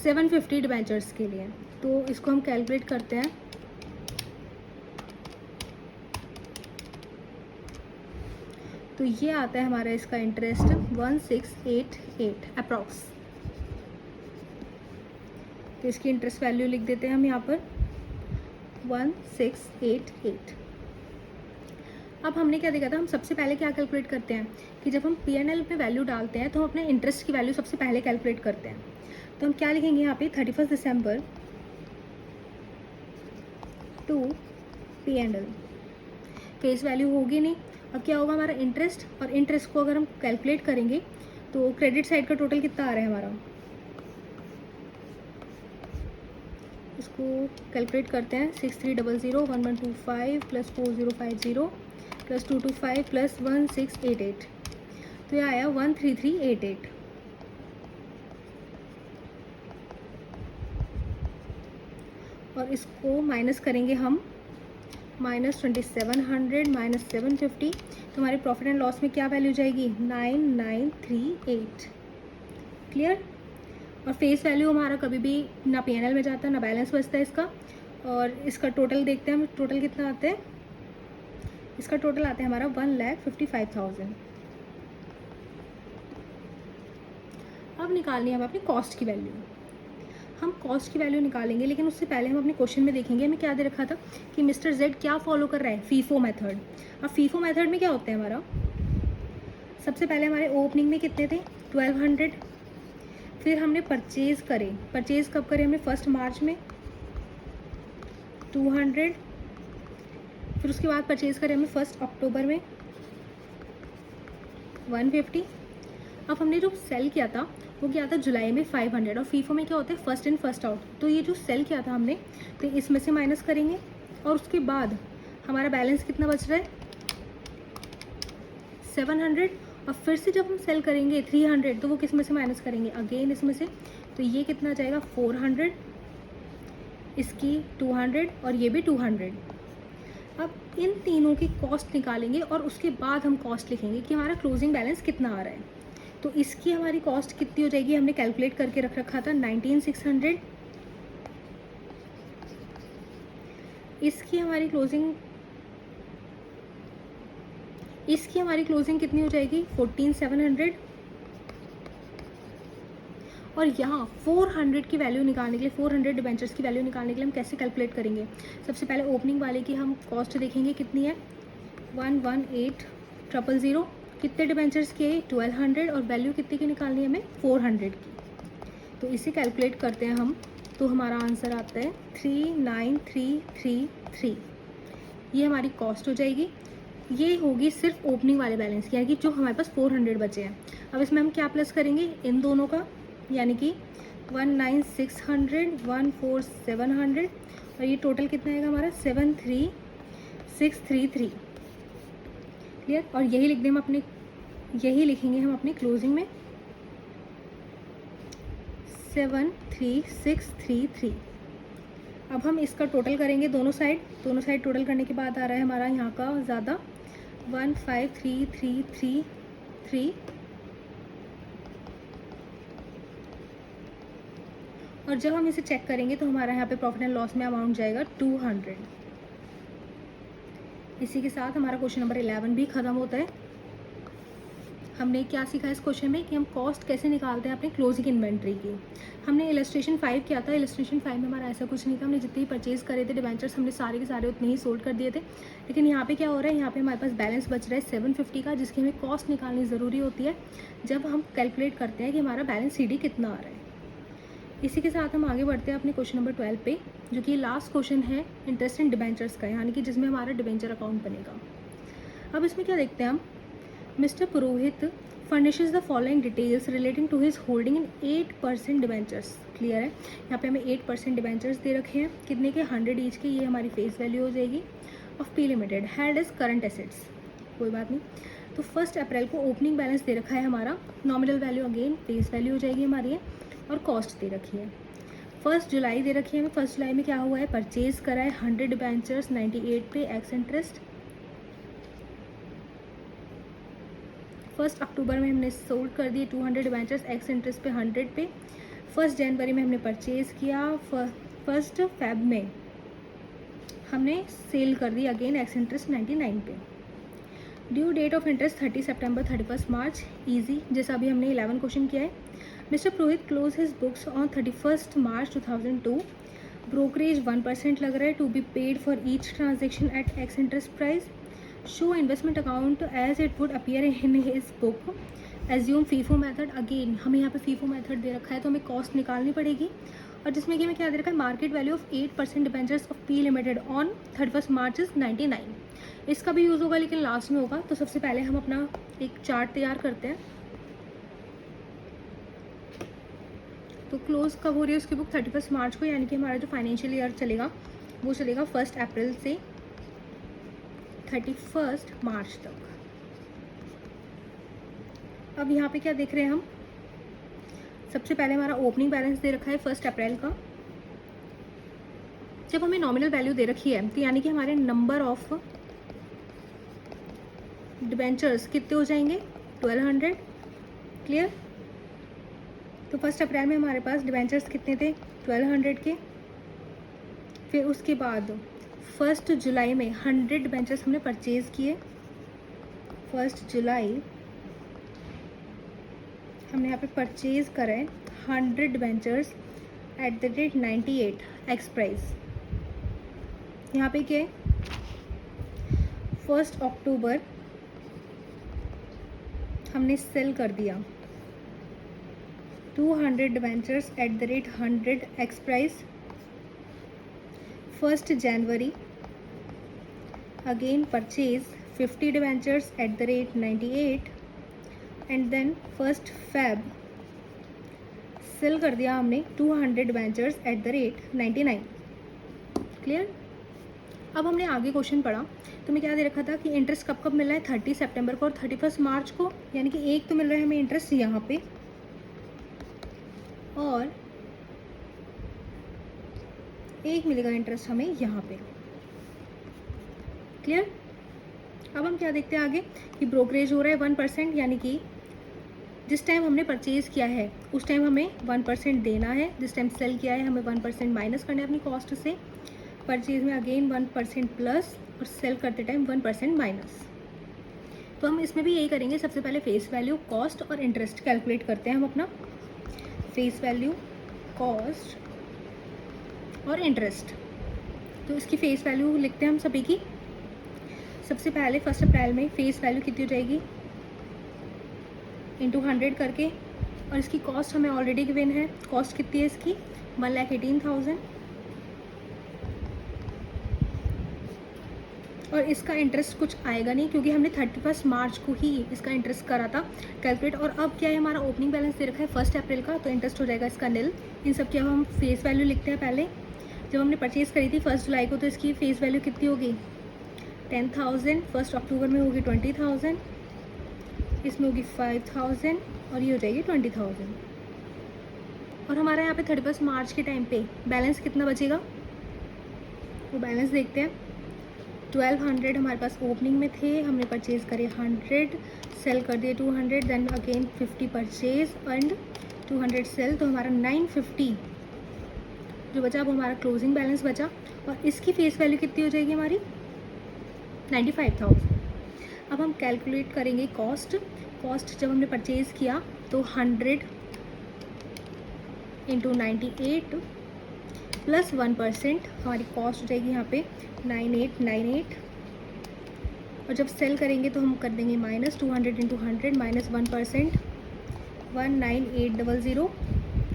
Speaker 1: 750 डिबेंचर्स के लिए। तो इसको हम कैलकुलेट करते हैं। तो ये आता है हमारा इसका इंटरेस्ट 1688 अप्रॉक्स। तो इसकी इंटरेस्ट वैल्यू लिख देते हैं हम यहाँ पर 1688। अब हमने क्या देखा था, हम सबसे पहले क्या कैलकुलेट करते हैं कि जब हम P&L में वैल्यू डालते हैं तो हम अपने इंटरेस्ट की वैल्यू सबसे पहले कैलकुलेट करते हैं। तो हम क्या लिखेंगे यहाँ पे 31 December two P&L, face value होगी नहीं। अब क्या होगा हमारा इंटरेस्ट, और इंटरेस्ट को अगर हम कैलकुलेट करेंगे तो क्रेडिट साइड का टोटल कितना आ रहा है हमारा, इसको कैलकुलेट करते हैं 6300 1125 प्लस 4050 प्लस 225 प्लस 1688, तो ये आया 13388। और इसको माइनस करेंगे हम -2700 -750, तो हमारे प्रॉफिट एंड लॉस में क्या वैल्यू जाएगी 9938। क्लियर। और फेस वैल्यू हमारा कभी भी ना P&L में जाता है ना बैलेंस बचता है इसका। और इसका टोटल देखते हैं हम, टोटल कितना आता है, इसका टोटल आता है हमारा 1,55,000। अब निकालनी है हम अपनी कॉस्ट की वैल्यू। हम कॉस्ट की वैल्यू निकालेंगे, लेकिन उससे पहले हम अपने क्वेश्चन में देखेंगे हमें क्या दे रखा था कि मिस्टर जेड क्या फॉलो कर रहा है, फीफो मेथड। अब फीफो मेथड में क्या होता है हमारा, सबसे पहले हमारे ओपनिंग में कितने थे 1200, फिर हमने परचेज करे, परचेज कब करे हमने 1 मार्च में 200, फिर उसके बाद परचेज करे हमने 1 अक्टूबर में 150। अब हमने जो सेल किया था वो किया था जुलाई में 500, और फीफो में क्या होता है फर्स्ट इन फर्स्ट आउट। तो ये जो सेल किया था हमने तो इसमें से माइनस करेंगे, और उसके बाद हमारा बैलेंस कितना बच रहा है 700। और फिर से जब हम सेल करेंगे 300 तो वो किस में से माइनस करेंगे, अगेन इसमें से, तो ये कितना जाएगा 400, इसकी 200 और ये भी 200। अब इन तीनों की कॉस्ट निकालेंगे और उसके बाद हम कॉस्ट लिखेंगे कि हमारा क्लोजिंग बैलेंस कितना आ रहा है। तो इसकी हमारी कॉस्ट कितनी हो जाएगी, हमने कैलकुलेट करके रख रखा था 19600। इसकी हमारी क्लोजिंग कितनी हो जाएगी 14700। और यहाँ 400 की वैल्यू निकालने के लिए, 400 डिबेंचर्स की वैल्यू निकालने के लिए हम कैसे कैलकुलेट करेंगे, सबसे पहले ओपनिंग वाले की हम कॉस्ट देखेंगे कितनी है 118000। कितने डिबेंचर्स के 1200, और वैल्यू कितनी की निकालनी है हमें 400 की। तो इसे कैलकुलेट करते हैं हम, तो हमारा आंसर आता है 39333। ये हमारी कॉस्ट हो जाएगी। ये होगी सिर्फ ओपनिंग वाले बैलेंस की, यानी कि जो हमारे पास 400 बचे हैं। अब इसमें हम क्या प्लस करेंगे इन दोनों का, यानी कि 19600 14700, और ये टोटल कितना आएगा हमारा 73633। क्लियर। और यही लिखेंगे हम अपने क्लोजिंग में 73633। अब हम इसका टोटल करेंगे दोनों साइड टोटल करने के बाद आ रहा है हमारा यहाँ का ज़्यादा 15333। और जब हम इसे चेक करेंगे तो हमारा यहाँ पे प्रॉफिट एंड लॉस में अमाउंट जाएगा 200। इसी के साथ हमारा क्वेश्चन नंबर 11 भी ख़त्म होता है। हमने क्या सीखा इस क्वेश्चन में कि हम कॉस्ट कैसे निकालते हैं अपने क्लोजिंग इन्वेंट्री की। हमने इलस्ट्रेशन 5 किया था। इलस्ट्रेशन 5 में हमारा ऐसा कुछ नहीं था, हमने जितने ही परचेज करे थे डिबेंचर्स हमने सारे के सारे उतने ही सोल्ड कर दिए थे। लेकिन यहाँ पे क्या हो रहा है, यहाँ पे हमारे पास बैलेंस बच रहा है 750 का, जिसकी हमें कॉस्ट निकालनी ज़रूरी होती है जब हम कैलकुलेट करते हैं कि हमारा बैलेंस CD कितना आ रहा है। इसी के साथ हम आगे बढ़ते हैं अपने क्वेश्चन नंबर 12 पे, जो कि लास्ट क्वेश्चन है इंटरेस्ट इन डिबेंचर्स का, यानी कि जिसमें हमारा डिबेंचर अकाउंट बनेगा। अब इसमें क्या देखते हैं हम, mister Purohit furnishes the following details relating to his holding in 8% debentures. Clear है, यहाँ पे हमें 8% डिबेंचर्स दे रखे हैं, कितने के, 100 ईच के। ये हमारी फेस वैल्यू हो जाएगी। Of P limited held as current assets, कोई बात नहीं। तो 1 अप्रैल को ओपनिंग बैलेंस दे रखा है हमारा, nominal value again face value हो जाएगी हमारी है, और कॉस्ट दे रखी है। 1 जुलाई दे रखी है हमें। 1 जुलाई में क्या हुआ है, परचेज करा है 100 डिबेंचर्स 98 पे एक्स इंटरेस्ट। 1 अक्टूबर में हमने सोल्ड कर दिए 200 डिबेंचर्स एक्स इंटरेस्ट पे 100 पे। 1 जनवरी में हमने परचेज़ किया। 1 फेब में हमने सेल कर दी अगेन एक्स इंटरेस्ट 99 पे। ड्यू डेट ऑफ इंटरेस्ट 30 सितंबर 31 मार्च, ईजी, जैसा अभी हमने 11 क्वेश्चन किया है। Mister Purohit close his books on 31 March 2002। Brokerage 1% लग रहा है, to be paid for each transaction at ex interest price. Show investment account as it would appear in his book. Assume FIFO method, again हमें यहाँ पे FIFO method दे रखा है, तो हमें कॉस्ट निकालनी पड़ेगी। और जिसमें कि हमें क्या दे रखा है, market value of 8% debentures of P limited on 31 March is 99। इसका भी यूज़ होगा लेकिन लास्ट में होगा। तो सबसे पहले हम अपना एक चार्ट तैयार करते हैं। तो क्लोज कब हो रही है उसकी बुक, 31 मार्च को, यानी कि हमारा जो फाइनेंशियल ईयर चलेगा वो चलेगा 1 अप्रैल से 31 मार्च तक। अब यहाँ पे क्या देख रहे हैं हम, सबसे पहले हमारा ओपनिंग बैलेंस दे रखा है 1 अप्रैल का। जब हमें नॉमिनल वैल्यू दे रखी है तो यानी कि हमारे नंबर ऑफ डिबेंचर्स कितने हो जाएंगे, 1200। क्लियर। तो 1 अप्रैल में हमारे पास डिबेंचर्स कितने थे, 1200 के। फिर उसके बाद 1 जुलाई में 100 डिबेंचर्स हमने परचेज़ किए। 1 जुलाई हमने यहाँ पे परचेज़ करें 100 debentures at the rate 98 x price. यहाँ पे क्या है, 1 अक्टूबर हमने सेल कर दिया 200 debentures at the rate 100 ex price. 1 जनवरी again purchase 50 debentures at the rate 98 and then 1 Feb sale कर दिया हमने 200 debentures at the rate 99। Clear. अब हमने आगे क्वेश्चन पढ़ा तो मैं क्या दे रखा था कि इंटरेस्ट कब कब मिल रहा है, 30 सितंबर को और 31 मार्च को, यानी कि एक तो मिल रहा है हमें इंटरेस्ट यहाँ पे और एक मिलेगा इंटरेस्ट हमें यहाँ पे। क्लियर। अब हम क्या देखते हैं आगे कि ब्रोकरेज हो रहा है 1%, यानी कि जिस टाइम हमने परचेज़ किया है उस टाइम हमें 1% देना है, जिस टाइम सेल किया है हमें 1% माइनस करना है अपनी कॉस्ट से। परचेज में अगेन 1% प्लस और सेल करते टाइम 1% माइनस। तो हम इसमें भी यही करेंगे, सबसे पहले फेस वैल्यू, कॉस्ट और इंटरेस्ट कैलकुलेट करते हैं हम अपना। फेस वैल्यू, कॉस्ट और इंटरेस्ट। तो इसकी फेस वैल्यू लिखते हैं हम सभी की। सबसे पहले 1 अप्रैल में फेस वैल्यू कितनी हो जाएगी, इंटू 100 करके, और इसकी कॉस्ट हमें ऑलरेडी गिवन है। कॉस्ट कितनी है इसकी, 1,18,000। और इसका इंटरेस्ट कुछ आएगा नहीं क्योंकि हमने 31 मार्च को ही इसका इंटरेस्ट करा था कैलकुलेट। और अब क्या है, हमारा ओपनिंग बैलेंस दे रखा है 1 अप्रैल का, तो इंटरेस्ट हो जाएगा इसका निल। इन सब की अब हम फेस वैल्यू लिखते हैं। पहले जब हमने परचेज़ करी थी 1 जुलाई को तो इसकी फेस वैल्यू कितनी होगी, 10,000। 1 अक्टूबर में होगी 20,000, इसमें होगी 5,000 और ये हो जाएगी 20,000। और हमारा यहाँ पे 31 मार्च के टाइम पे बैलेंस कितना बचेगा, वो बैलेंस देखते हैं। 1200 हमारे पास ओपनिंग में थे, हमने परचेज़ करे 100, सेल कर दिए 200, then again 50 purchase and 200 sale, तो हमारा 950 जो बचा वो हमारा क्लोजिंग बैलेंस बचा। और इसकी फेस वैल्यू कितनी हो जाएगी हमारी, 95,000। अब हम कैलकुलेट करेंगे कॉस्ट। कॉस्ट जब हमने परचेज़ किया तो 100 इंटू 98 प्लस 1% हमारी कॉस्ट हो जाएगी यहाँ पे 9898। और जब सेल करेंगे तो हम कर देंगे माइनस 200 इंटू 100 माइनस 1%, 19800।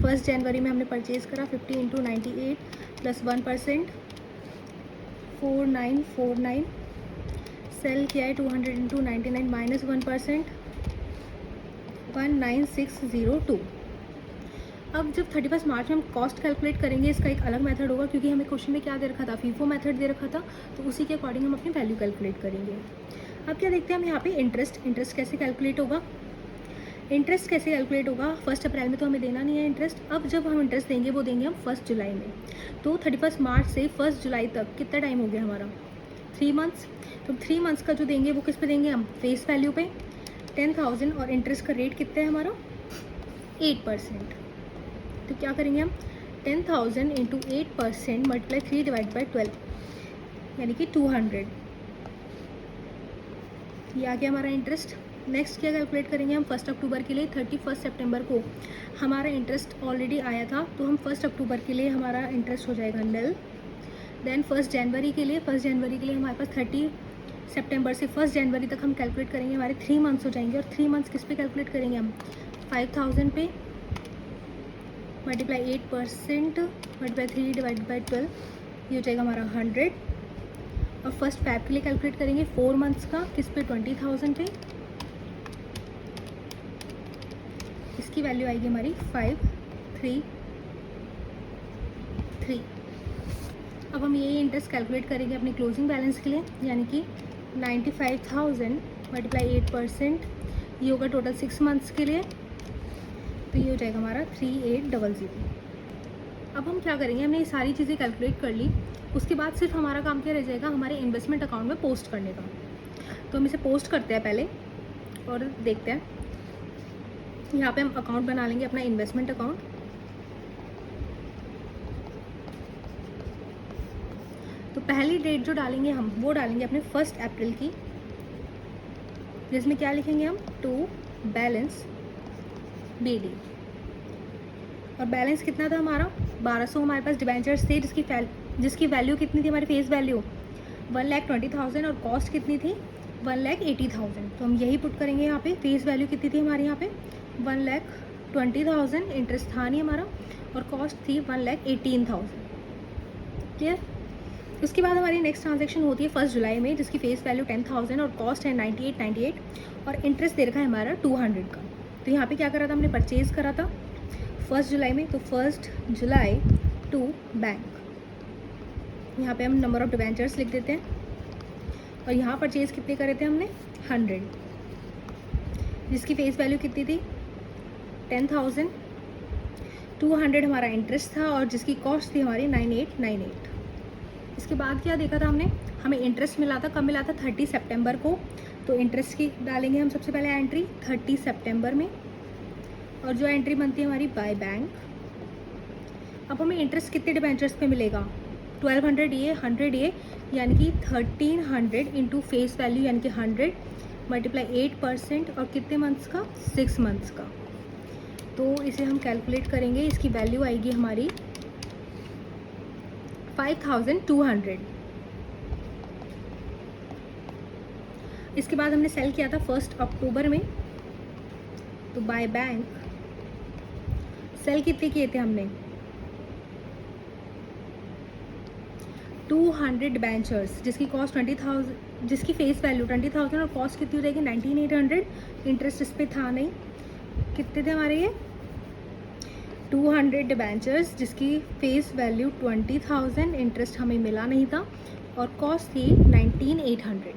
Speaker 1: 1 जनवरी में हमने परचेज़ करा 50 इंटू 98 प्लस 1%, 4949। सेल किया है 200 इंटू 99 माइनस 1%, 19602। अब जब 31 मार्च में हम कॉस्ट कैलकुलेट करेंगे, इसका एक अलग मेथड होगा, क्योंकि हमें क्वेश्चन में क्या दे रखा था, फीफो मेथड दे रखा था, तो उसी के अकॉर्डिंग हम अपनी वैल्यू कैलकुलेट करेंगे। अब क्या देखते हैं हम यहाँ पे इंटरेस्ट कैसे कैलकुलेट होगा। इंटरेस्ट कैसे कैलकुलेट होगा, 1 अप्रैल में तो हमें देना नहीं है इंटरेस्ट। अब जब हम इंटरेस्ट देंगे वो देंगे हम 1 जुलाई में। तो 31 मार्च से 1 जुलाई तक कितना टाइम हो गया हमारा, 3 मंथ्स। तो 3 मंथ्स का जो देंगे वो किस पे देंगे हम, फेस वैल्यू पे 10,000, और इंटरेस्ट का रेट कितना है हमारा 8%। तो क्या करेंगे हम, 10,000 इंटू 8% मल्टीप्लाई 3 डिवाइड बाई 12, यानी कि 200। ये आ गया हमारा इंटरेस्ट। नेक्स्ट क्या कैलकुलेट करेंगे हम 1 अक्टूबर के लिए। 31 सितंबर को हमारा इंटरेस्ट ऑलरेडी आया था, तो हम 1 अक्टूबर के लिए हमारा इंटरेस्ट हो जाएगा नल। देन 1 जनवरी के लिए, 1 जनवरी के लिए हमारे पास 30 सितंबर से 1 जनवरी तक हम कैलकुलेट करेंगे, हमारे 3 मंथ्स हो जाएंगे। और 3 मंथ्स किस पे कैलकुलेट करेंगे हम, 5,000 पे मल्टीप्लाई 8% मल्टीप्लाई 3 डिवाइड बाई 12, ये हो जाएगा हमारा 100। और 1 फैब के लिए कैलकुलेट करेंगे 4 मंथ्स का, किस पे 20,000 पे, इसकी वैल्यू आएगी हमारी 533। अब हम ये इंटरेस्ट कैलकुलेट करेंगे अपने क्लोजिंग बैलेंस के लिए, यानी कि 95,000 मल्टीप्लाई 8%, ये होगा टोटल 6 मंथ्स के लिए, तो ये हो जाएगा हमारा 3800। अब हम क्या करेंगे, हमने ये सारी चीज़ें कैलकुलेट कर ली, उसके बाद सिर्फ हमारा काम क्या रह जाएगा, हमारे इन्वेस्टमेंट अकाउंट में पोस्ट करने का। तो हम इसे पोस्ट करते हैं पहले और देखते हैं। यहाँ पे हम अकाउंट बना लेंगे अपना इन्वेस्टमेंट अकाउंट। तो पहली डेट जो डालेंगे हम, वो डालेंगे अपने 1 अप्रैल की, जिसमें क्या लिखेंगे हम, टू बैलेंस BD। और बैलेंस कितना था हमारा 1200, हमारे पास डिबेंचर्स थे जिसकी वैल्यू कितनी थी, हमारी फेस वैल्यू 1,20,000 और कॉस्ट कितनी थी 1,80,000। तो हम यही पुट करेंगे यहाँ पे। फेस वैल्यू कितनी थी हमारे यहाँ पे 1,20,000, इंटरेस्ट था नहीं हमारा, और कॉस्ट थी 1,18,000। क्लियर। उसके बाद हमारी नेक्स्ट ट्रांजेक्शन होती है 1 जुलाई में, जिसकी फेस वैल्यू 10,000 और कॉस्ट है 98 और इंटरेस्ट दे रखा है हमारा 200 का। तो यहाँ पे क्या करा था हमने, परचेज़ करा था 1 जुलाई में। तो 1 जुलाई टू बैंक, यहाँ पे हम नंबर ऑफ डिबेंचर्स लिख देते हैं। और यहाँ परचेज़ कितने करे थे हमने 100, जिसकी फेस वैल्यू कितनी थी 10,000, 200 हमारा इंटरेस्ट था और जिसकी कॉस्ट थी हमारी 9898। इसके बाद क्या देखा था हमने, हमें इंटरेस्ट मिला था, कब मिला था 30 सितंबर को। तो इंटरेस्ट की डालेंगे हम सबसे पहले एंट्री 30 सितंबर में, और जो एंट्री बनती है हमारी बाय बैंक। अब हमें इंटरेस्ट कितने डिबेंचर्स पे मिलेगा 1200 ये 100 ये, यानी कि 1300 इंटू फेस वैल्यू यानी कि 100 मल्टीप्लाई 8% और कितने मंथ्स का 6 मंथ्स का। तो इसे हम कैलकुलेट करेंगे, इसकी वैल्यू आएगी हमारी 5,200। इसके बाद हमने सेल किया था 1 अक्टूबर में। तो बाय बैंक सेल कितने किए थे हमने 200 डिबेंचर्स, जिसकी कॉस्ट 20,000, जिसकी फेस वैल्यू 20,000 और कॉस्ट कितनी हो जाएगी 19,800। इंटरेस्ट इस पर था नहीं, कितने थे हमारे ये 200 डिबेंचर्स, जिसकी फेस वैल्यू 20,000, इंटरेस्ट हमें मिला नहीं था और कॉस्ट थी 19,800।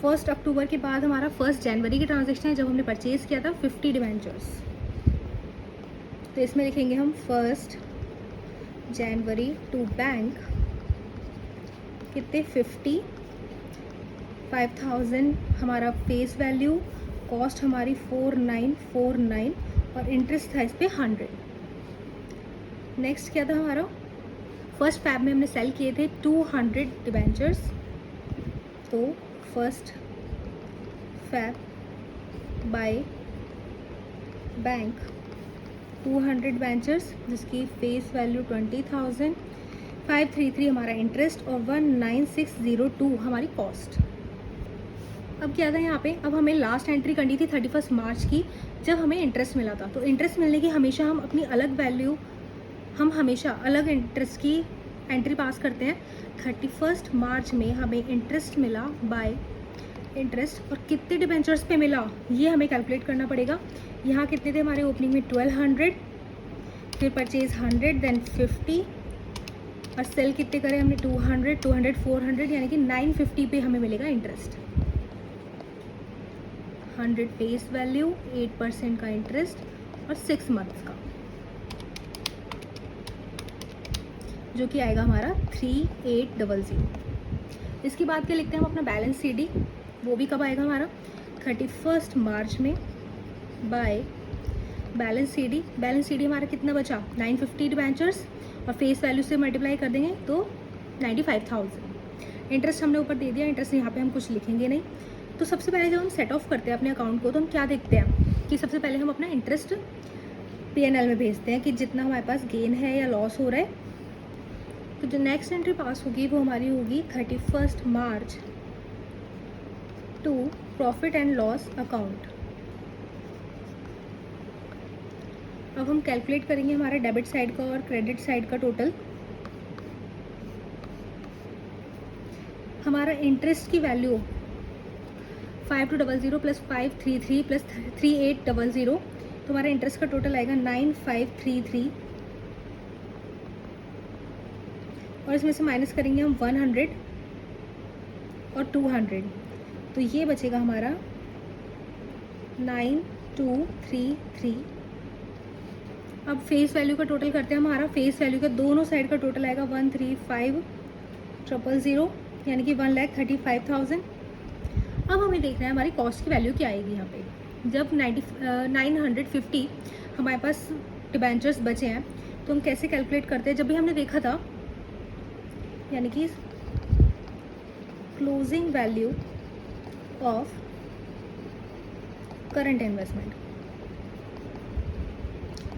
Speaker 1: 1 अक्टूबर के बाद हमारा 1 जनवरी की ट्रांजेक्शन है, जब हमने परचेज़ किया था 50 डिबेंचर्स। तो इसमें लिखेंगे हम 1 जनवरी टू बैंक, कितने 5,000 हमारा फेस वैल्यू, कॉस्ट हमारी 4949 और इंटरेस्ट था इस पर 100। नेक्स्ट क्या था हमारा 1 फैब में हमने सेल किए थे 200 डिबेंचर्स। तो 1 फैब बाय बैंक 200 डिबेंचर्स, जिसकी फेस वैल्यू 20,000, 533 हमारा इंटरेस्ट और 19602 हमारी कॉस्ट। अब क्या था यहाँ पे, अब हमें लास्ट एंट्री करनी थी 31 मार्च की, जब हमें इंटरेस्ट मिला था। तो इंटरेस्ट मिलने की हमेशा हम अपनी अलग वैल्यू, हम हमेशा अलग इंटरेस्ट की एंट्री पास करते हैं। 31 मार्च में हमें इंटरेस्ट मिला बाय इंटरेस्ट और कितने डिबेंचर्स पे मिला ये हमें कैलकुलेट करना पड़ेगा। यहाँ कितने थे हमारे ओपनिंग में 1200, फिर परचेज 100, देन 50 और सेल कितने करें हमने 200, 200, 400, यानी कि 950 पे हमें मिलेगा इंटरेस्ट। 100 फेस वैल्यू, 8% का इंटरेस्ट और 6 मंथ्स का, जो कि आएगा हमारा 3800। इसके बाद क्या लिखते हैं हम अपना बैलेंस सीडी, वो भी कब आएगा हमारा 31 मार्च में by balance CD. Balance CD हमारा कितना बचा 950 डिबेंचर्स और फेस वैल्यू से मल्टीप्लाई कर देंगे तो 95,000। इंटरेस्ट हमने ऊपर दे दिया, इंटरेस्ट यहाँ पे हम कुछ लिखेंगे नहीं। तो सबसे पहले जब हम सेट ऑफ करते हैं अपने अकाउंट को तो हम क्या देखते हैं कि सबसे पहले हम अपना इंटरेस्ट P&L में भेजते हैं कि जितना हमारे पास गेन है या लॉस हो रहा है। तो जो नेक्स्ट एंट्री पास होगी वो हमारी होगी 31 March two profit and loss account. अब हम कैलकुलेट करेंगे हमारे डेबिट साइड का और क्रेडिट साइड का टोटल। हमारा इंटरेस्ट की वैल्यू 5200 प्लस 533 प्लस 3800, तो हमारा इंटरेस्ट का टोटल आएगा 9533 और इसमें से माइनस करेंगे हम 100 और 200, तो ये बचेगा हमारा 9233। अब फेस वैल्यू का टोटल करते हैं। हमारा फेस वैल्यू का दोनों साइड का टोटल आएगा 135,000, यानी कि 1,35,000। अब हमें देखना है हमारी कॉस्ट की वैल्यू क्या आएगी यहाँ पे। जब 950 हमारे पास डिबेंचर्स बचे हैं तो हम कैसे कैलकुलेट करते हैं। जब भी हमने देखा था, यानी कि closing value of current investment,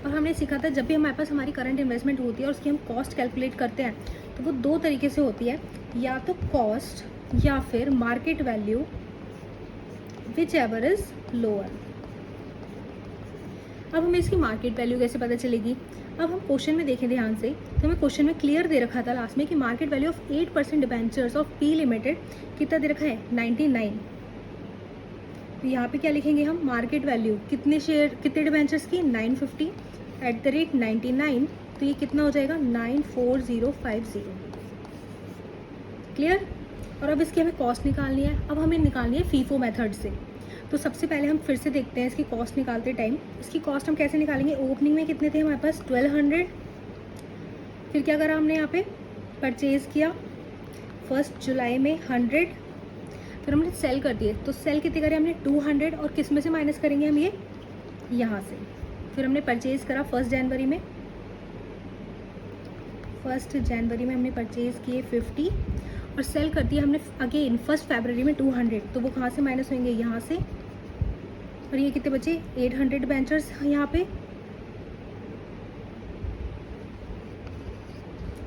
Speaker 1: और हमने सीखा था जब भी हमारे पास हमारी करंट इन्वेस्टमेंट होती है और उसकी हम कॉस्ट कैलकुलेट करते हैं तो वो दो तरीके से होती है, या तो कॉस्ट या फिर market value which ever is lower. अब हमें इसकी मार्केट वैल्यू कैसे पता चलेगी। अब हम क्वेश्चन में देखें ध्यान से, तो हमें क्वेश्चन में क्लियर दे रखा था लास्ट में कि market value of 8% debentures of P limited कितना दे रखा है 99। तो यहाँ पे क्या लिखेंगे हम, मार्केट वैल्यू कितने शेयर कितने डिबेंचर्स की 950 @99, तो ये कितना हो जाएगा 94050। क्लियर। और अब इसकी हमें कॉस्ट निकालनी है। अब हमें निकालनी है फीफो मेथड से। तो सबसे पहले हम फिर से देखते हैं इसकी कॉस्ट निकालते टाइम। इसकी कॉस्ट हम कैसे निकालेंगे, ओपनिंग में कितने थे हमारे पास 1200, फिर क्या करा हमने यहाँ पे परचेज़ किया 1 जुलाई में 100, फिर हमने सेल कर दिए। तो सेल कितने करे हमने 200, और किस में से माइनस करेंगे हम ये यहाँ से। फिर हमने परचेज़ करा 1 जनवरी में, 1 जनवरी में हमने परचेज़ किए 50 और सेल कर दिया हमने अगेन 1 फरवरी में 200। तो वो कहाँ से माइनस होंगे, यहाँ से। और ये कितने बचे 800 डिबेंचर्स यहाँ पे,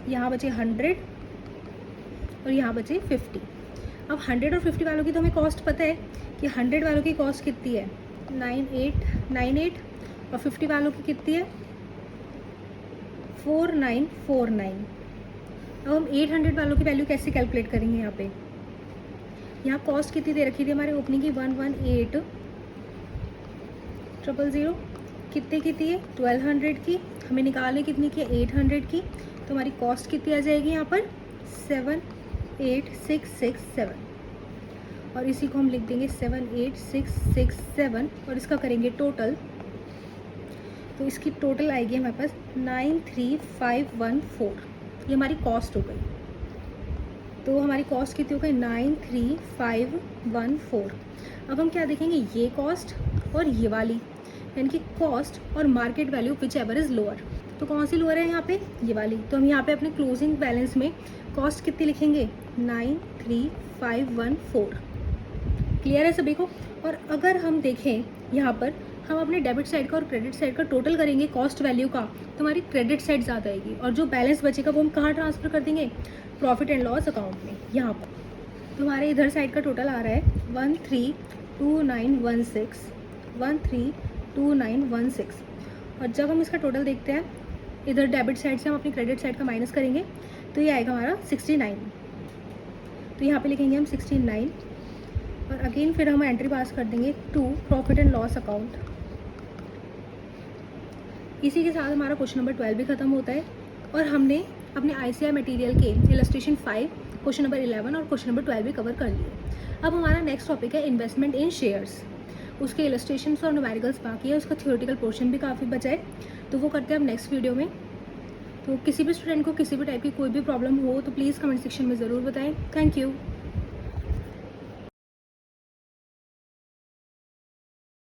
Speaker 1: यहाँ बचे 100 और यहाँ बचे 50। अब 100 और 50 वालों की तो हमें कॉस्ट पता है कि 100 वालों की कॉस्ट कितनी है 9898 और 50 वालों की कितनी है 4949। अब हम 800 वालों की वैल्यू कैसे कैलकुलेट करेंगे। यहाँ पे यहाँ कॉस्ट कितनी दे रखी थी हमारे ओपनिंग की 118,000, कितने की थी 1200 की, हमें निकालने कितनी की 800 की। तो हमारी कॉस्ट कितनी आ जाएगी यहाँ पर 78667, और इसी को हम लिख देंगे 78667 और इसका करेंगे टोटल। तो इसकी टोटल आएगी हमारे पास 93514। ये हमारी कॉस्ट हो गई। तो हमारी कॉस्ट कितनी हो गई 93514। अब हम क्या देखेंगे, ये कॉस्ट और ये वाली, यानी कि कॉस्ट और market value which ever is lower. तो कौन सी लोअर है यहाँ पे, ये वाली। तो हम यहाँ पे अपने क्लोजिंग बैलेंस में कॉस्ट कितनी लिखेंगे 93514। क्लियर है सभी को। और अगर हम देखें यहाँ पर हम अपने डेबिट साइड का और क्रेडिट साइड का टोटल करेंगे कॉस्ट वैल्यू का, तो हमारी क्रेडिट साइड ज़्यादा आएगी और जो बैलेंस बचेगा वो हम कहाँ ट्रांसफ़र कर देंगे, प्रॉफिट एंड लॉस अकाउंट में यहाँ पर। तो हमारे इधर साइड का टोटल आ रहा है 132916, 132916। और जब हम इसका टोटल देखते हैं इधर डेबिट साइड से हम अपनी क्रेडिट साइड का माइनस करेंगे तो ये आएगा हमारा 69। तो यहाँ पे लिखेंगे हम 69 और अगेन फिर हम एंट्री पास कर देंगे to profit and loss account. इसी के साथ हमारा क्वेश्चन नंबर 12 भी ख़त्म होता है और हमने अपने ICI मटेरियल के इलस्ट्रेशन 5, क्वेश्चन नंबर 11 और क्वेश्चन नंबर 12 भी कवर कर लिए। अब हमारा नेक्स्ट टॉपिक है इन्वेस्टमेंट इन शेयर्स। उसके इलस्ट्रेशंस और न्यूमेरिकल्स बाकी है, उसका थ्योरेटिकल पोर्शन भी काफ़ी बचा है, तो वो करते हैं हम नेक्स्ट वीडियो में। तो किसी भी स्टूडेंट को किसी भी टाइप की कोई भी प्रॉब्लम हो तो प्लीज़ कमेंट सेक्शन में ज़रूर बताएं। Thank you.